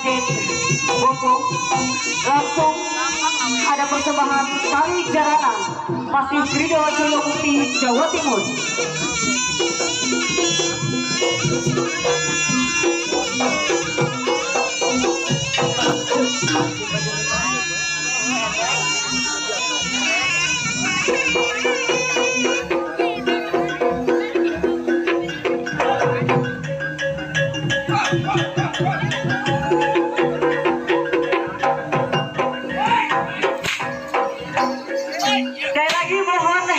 Raden Bobo. Langsung ada persembahan tari jaranan pasti Krido Jayamukti Jawa Timur. Sekali lagi mohon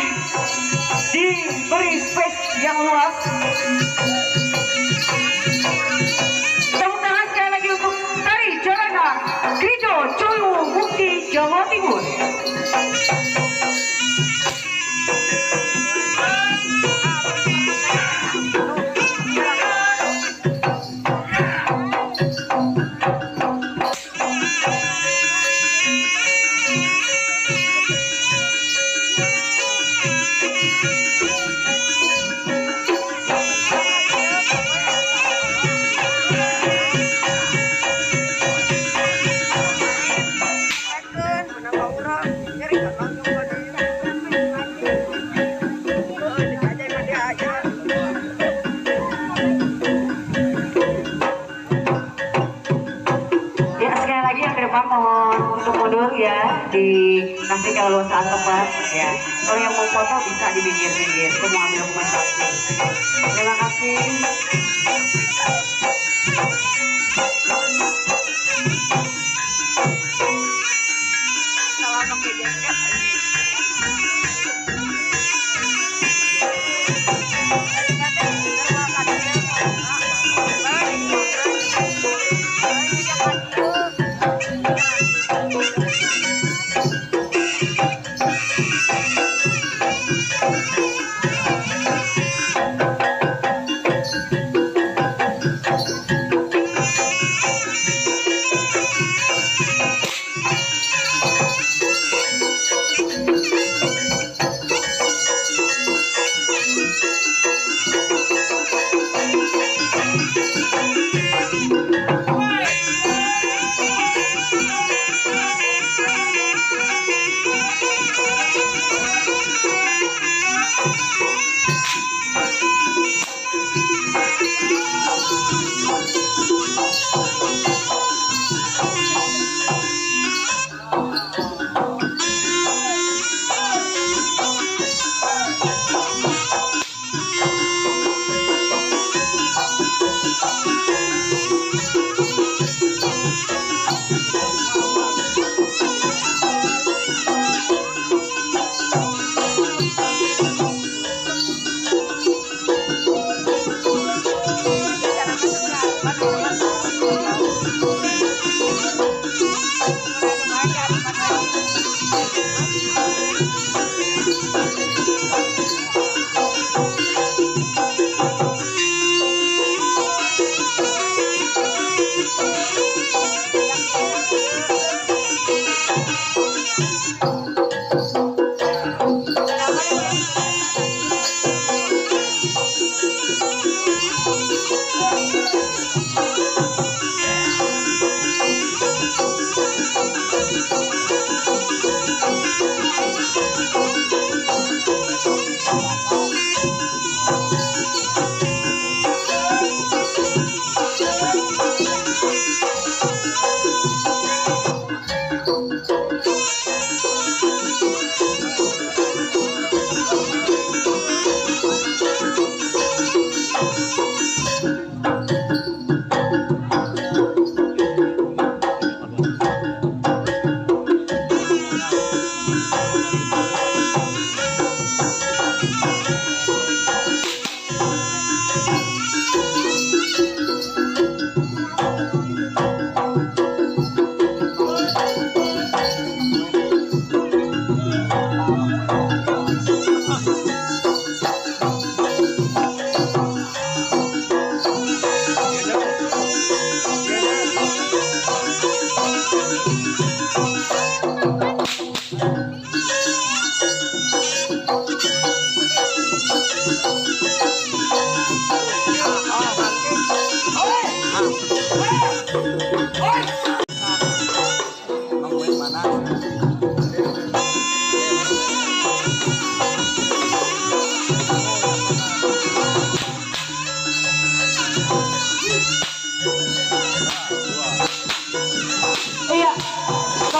diberi space yang luas. Tepuk tangan sekali lagi untuk tari jaranan Krido Jayamukti Jawa Timur. Mohon untuk mundur ya, dikasih keleluasaan tempat ya. Kalau yang mau foto bisa di pinggir-pinggir, semua ambil dokumentasi. Terima kasih.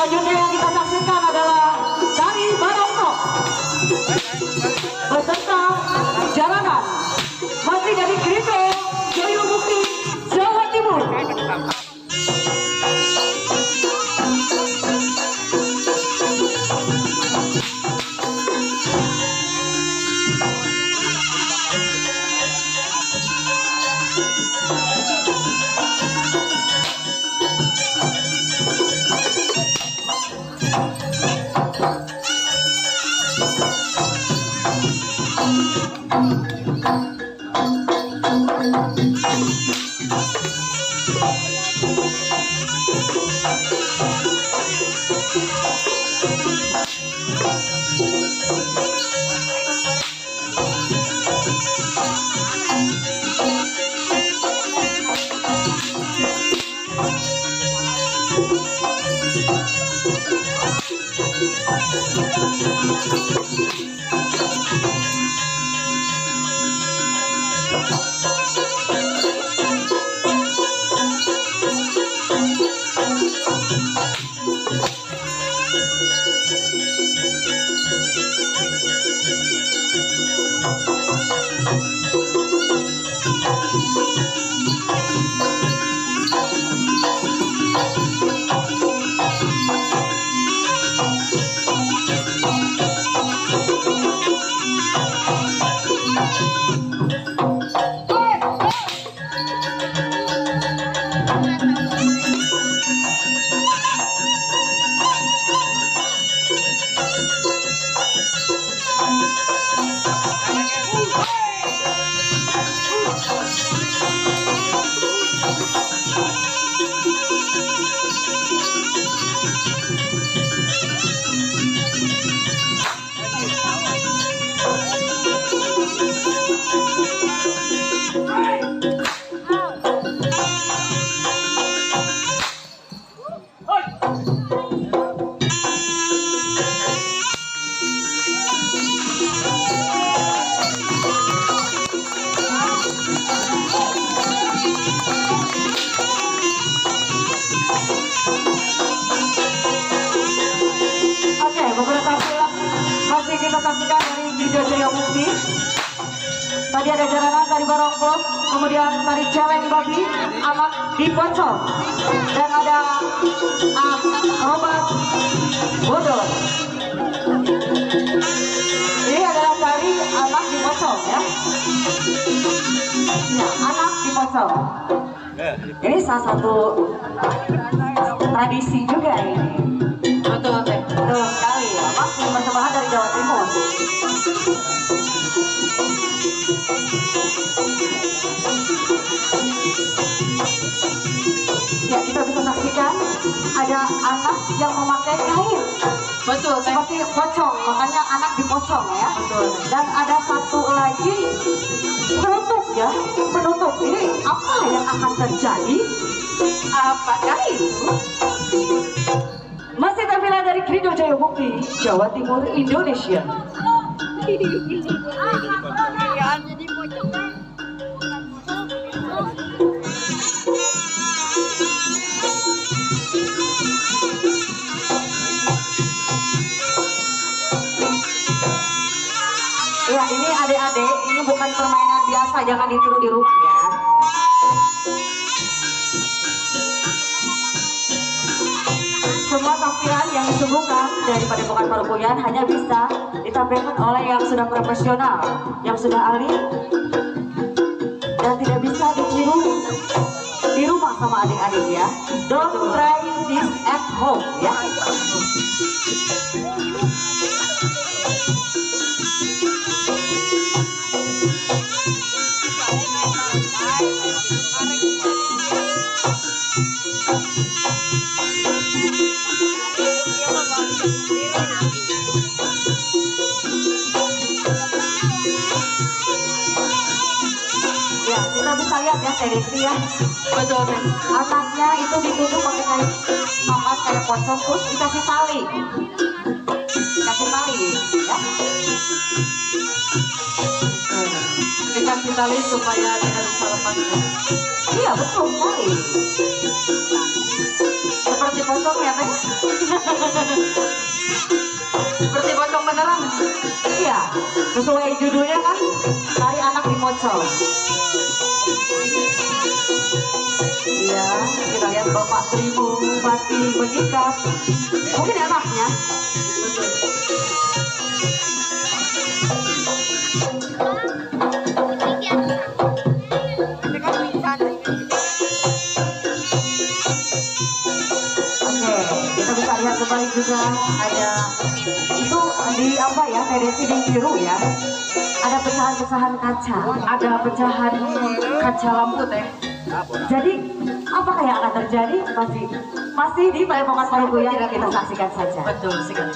Selanjutnya yang kita saksikan adalah dari Barongsok beserta Jaranan, masih dari Krido Jayamukti, Jawa Timur. Tadi ada Jaranan, tari Barongsok, kemudian tari Celeng Babi, anak di Pocong, dan ada Robert Bodor. Ini adalah tari anak di Pocong ya. Ya, anak di Pocong. Ini salah satu tradisi juga ini. Betul, betul sekali ya. Masih persembahan dari Jawa Timur. Ya, kita bisa saksikan ada anak yang memakai kain. Betul, seperti pocong, makanya anak dipocong ya. Betul. Dan ada satu lagi penutup ya, penutup. Ini apa yang akan terjadi? Apakah itu? Masih tampilan dari Krido Jayamukti, Jawa Timur, Indonesia. Ya, ini adik-adik, ini bukan permainan biasa, jangan ditiru di rumah ya. Semua tampilan yang disuguhkan dari Padepokan Parukuyan hanya bisa ditampilkan oleh yang sudah profesional, yang sudah ahli, dan tidak bisa ditiru di rumah sama adik-adik ya. Don't try this at home ya. Ya, kita bisa lihat ya Desi ya. Betul, anaknya itu ditutup pakai kain mamat kayak pocong, terus dikasih tali. Dikasih tali ya. Dikasih tali supaya tidak bisa lepas. Iya, betul sekali. Seperti pocong ya teh. Seperti pocong beneran. Iya, sesuai judulnya kan, tari anak di pocong. Iya, kita lihat Bapak Trimo masih mengikat. Mungkin anaknya. Lihat kembali juga ada itu di apa ya, TDC di biru ya, ada pecahan-pecahan kaca, ada pecahan kaca lampu teh. Jadi apa yang akan terjadi masih di Padepokan Parungkuya, kita saksikan saja. Betul sekali.